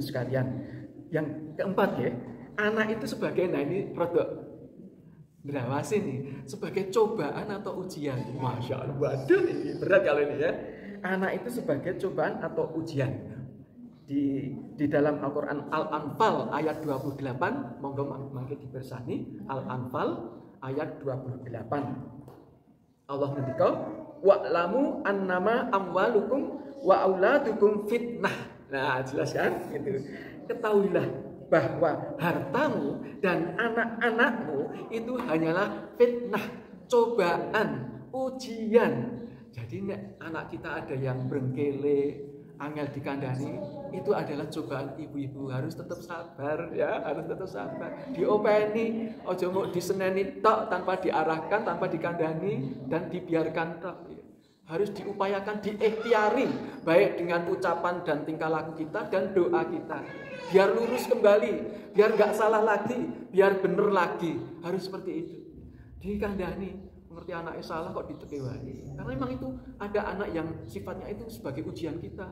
sekalian. Yang keempat ya, anak itu sebagai, nah ini produk Drawasi nih, sebagai cobaan atau ujian. Masya Allah, waduh ini berat kalau ini ya. Anak itu sebagai cobaan atau ujian. Di dalam Al-Quran Al-Anfal ayat 28, monggo mangke dibersani. Al-Anfal ayat 28. Allah ngendika, wa'lamu annama amwalukum wa auladukum fitnah. Nah, jelas kan? Gitu. Ketahuilah bahwa hartamu dan anak-anakmu itu hanyalah fitnah, cobaan, ujian. Jadi anak kita ada yang brengkele, angel dikandani, itu adalah cobaan ibu-ibu. Harus tetap sabar ya, harus tetap sabar. Diopeni, ojo mau diseneni tok tanpa diarahkan, tanpa dikandani dan dibiarkan tok. Harus diupayakan, diikhtiari, baik dengan ucapan dan tingkah laku kita dan doa kita. Biar lurus kembali, biar gak salah lagi, biar bener lagi. Harus seperti itu. Dikandani, mengerti anaknya salah kok ditekewani. Karena memang itu ada anak yang sifatnya itu sebagai ujian kita.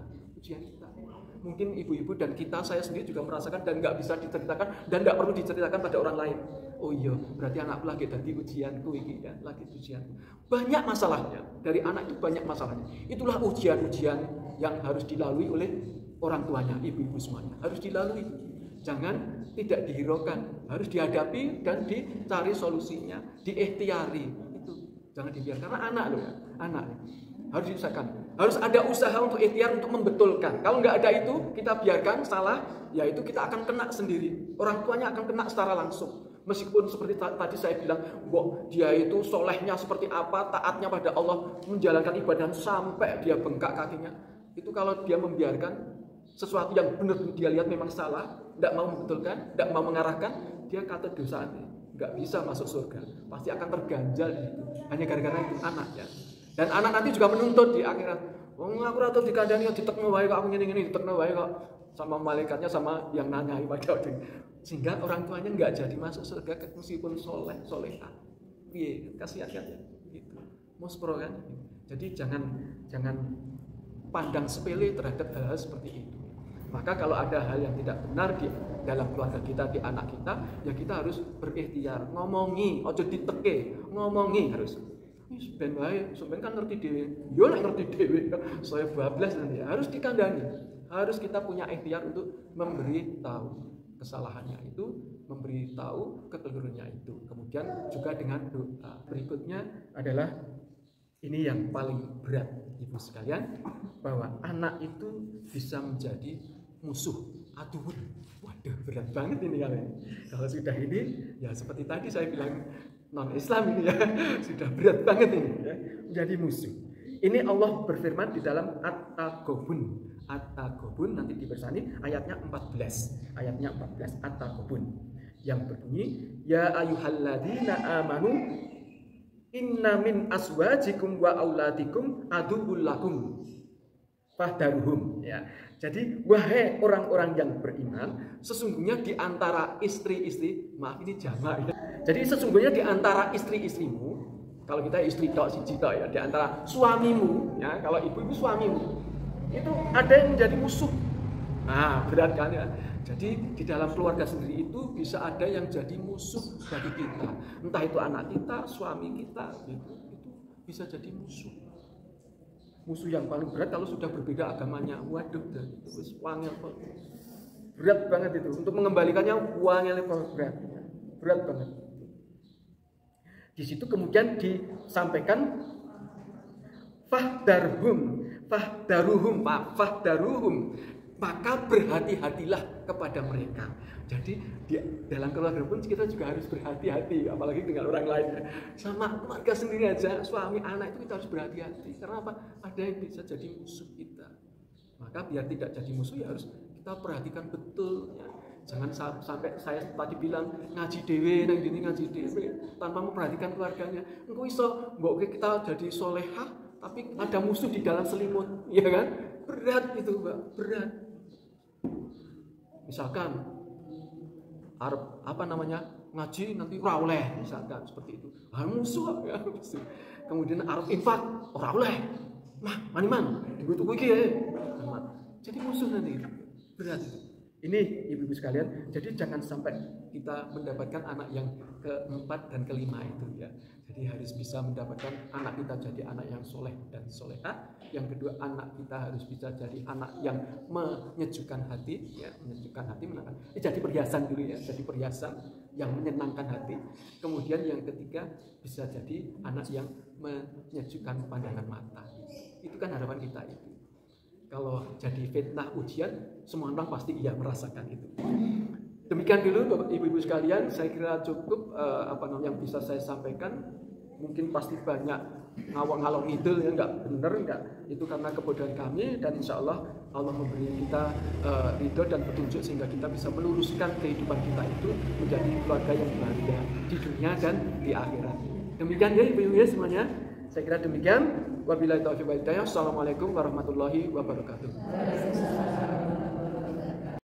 Mungkin ibu-ibu dan kita, saya sendiri juga merasakan dan gak bisa diceritakan dan gak perlu diceritakan pada orang lain. Oh iya, berarti anakku lagi tadi ujianku ini ya, lagi ujian. Banyak masalahnya, dari anak itu banyak masalahnya. Itulah ujian-ujian yang harus dilalui oleh orang tuanya, ibu-ibu semuanya. Harus dilalui. Jangan tidak dihiraukan, harus dihadapi dan dicari solusinya, diikhtiari. Itu jangan dibiarkan, karena anak loh ya, anak. Harus diusahakan. Harus ada usaha untuk ikhtiar, untuk membetulkan. Kalau nggak ada itu, kita biarkan salah, ya itu kita akan kena sendiri. Orang tuanya akan kena secara langsung. Meskipun seperti tadi saya bilang, dia itu solehnya seperti apa, taatnya pada Allah, menjalankan ibadah sampai dia bengkak kakinya. Itu kalau dia membiarkan sesuatu yang benar dia lihat memang salah, tidak mau membetulkan, tidak mau mengarahkan, dia kata dosa ini, nggak bisa masuk surga. Pasti akan terganjal di situ. Hanya gara-gara itu anak ya. Dan anak nanti juga menuntut di akhirat. Aku rata dikandani ditekno wae kok, aku ngene-ngene ditekno wae kok, sama malaikatnya sama yang nanyai pada waktu. Sehingga orang tuanya enggak jadi masuk surga meskipun solehah. Piye, kasihan kan ya gitu. Mospro kan. Jadi jangan pandang sepele terhadap hal-hal seperti itu. Maka kalau ada hal yang tidak benar di dalam keluarga kita, di anak kita, ya kita harus berikhtiar, ngomongi, ojo diteke, ngomongi harus. Ben wae, sampean kan ngerti dhewe. Yo nek ngerti dhewe, saya bablas nanti. Harus dikandani. Harus kita punya ikhtiar untuk memberi tahu kesalahannya itu, memberi tahu kekeliruannya itu. Kemudian juga dengan doa. Berikutnya adalah ini yang paling berat ibu sekalian, bahwa anak itu bisa menjadi musuh, aduh. Waduh, berat banget ini kalian. Kalau sudah ini, ya seperti tadi saya bilang, non-Islam ini ya, sudah berat banget ini ya, menjadi musuh. Ini Allah berfirman di dalam At-Taghabun nanti dibersani ayatnya 14. Ayatnya 14 At-Taghabun yang berbunyi, ya ayyuhalladzina amanu inna min aswajikum wa auladikum aduwwul lakum fahdaruhum ya. Jadi wahai orang-orang yang beriman, sesungguhnya di antara istri-istri, maaf ini jamak ya. Jadi sesungguhnya di antara istri-istrimu, kalau kita istri tok siji tok ya, di antara suamimu ya, kalau ibu suamimu, itu ada yang menjadi musuh. Nah, berat kan ya. Jadi di dalam keluarga sendiri itu bisa ada yang jadi musuh bagi kita. Entah itu anak kita, suami kita, gitu. Itu bisa jadi musuh. Musuh yang paling berat kalau sudah berbeda agamanya. Waduh, itu wangel. Berat banget itu. Untuk mengembalikannya wangel berat. Berat banget. Di situ kemudian disampaikan fahdaruhum, maka berhati-hatilah kepada mereka. Jadi di dalam keluarga pun kita juga harus berhati-hati, apalagi dengan orang lain. Sama keluarga sendiri aja, suami, anak itu kita harus berhati-hati. Karena apa? Ada yang bisa jadi musuh kita. Maka biar tidak jadi musuh ya harus kita perhatikan betul ya. Jangan sampai saya tadi bilang ngaji dewe, nang gini ngaji dewe tanpa memperhatikan keluarganya. Engko iso mbok kita jadi solehah tapi ada musuh di dalam selimut, ya kan? Berat itu, Mbak, berat. Misalkan ngaji nanti ora oleh, misalkan seperti itu. Musuh ya. Kemudian arep infak ora oleh. Mah, maniman, dibutuh iki ya. Jadi musuh nanti. Berat itu. Ini ibu-ibu sekalian, jadi jangan sampai kita mendapatkan anak yang keempat dan kelima itu ya. Jadi harus bisa mendapatkan anak kita jadi anak yang soleh dan soleha. Yang kedua, anak kita harus bisa jadi anak yang menyejukkan hati, ya, menyejukkan hati, menyenangkan. Jadi perhiasan dulu ya, jadi perhiasan yang menyenangkan hati. Kemudian yang ketiga, bisa jadi anak yang menyejukkan pandangan mata. Itu kan harapan kita itu. Kalau jadi fitnah ujian, semua orang pasti iya merasakan itu. Demikian dulu Bapak Ibu-ibu sekalian, saya kira cukup yang bisa saya sampaikan. Mungkin pasti banyak ngalor ngidul ya, enggak benar enggak. Itu karena kebodohan kami, dan insya Allah Allah memberi kita ridho dan petunjuk sehingga kita bisa meluruskan kehidupan kita itu menjadi keluarga yang bahagia di dunia dan di akhirat. Demikian ya ibu-ibu ya semuanya. Saya kira demikian. Wabillahi taufiq wal hidayah. Assalamualaikum warahmatullahi wabarakatuh.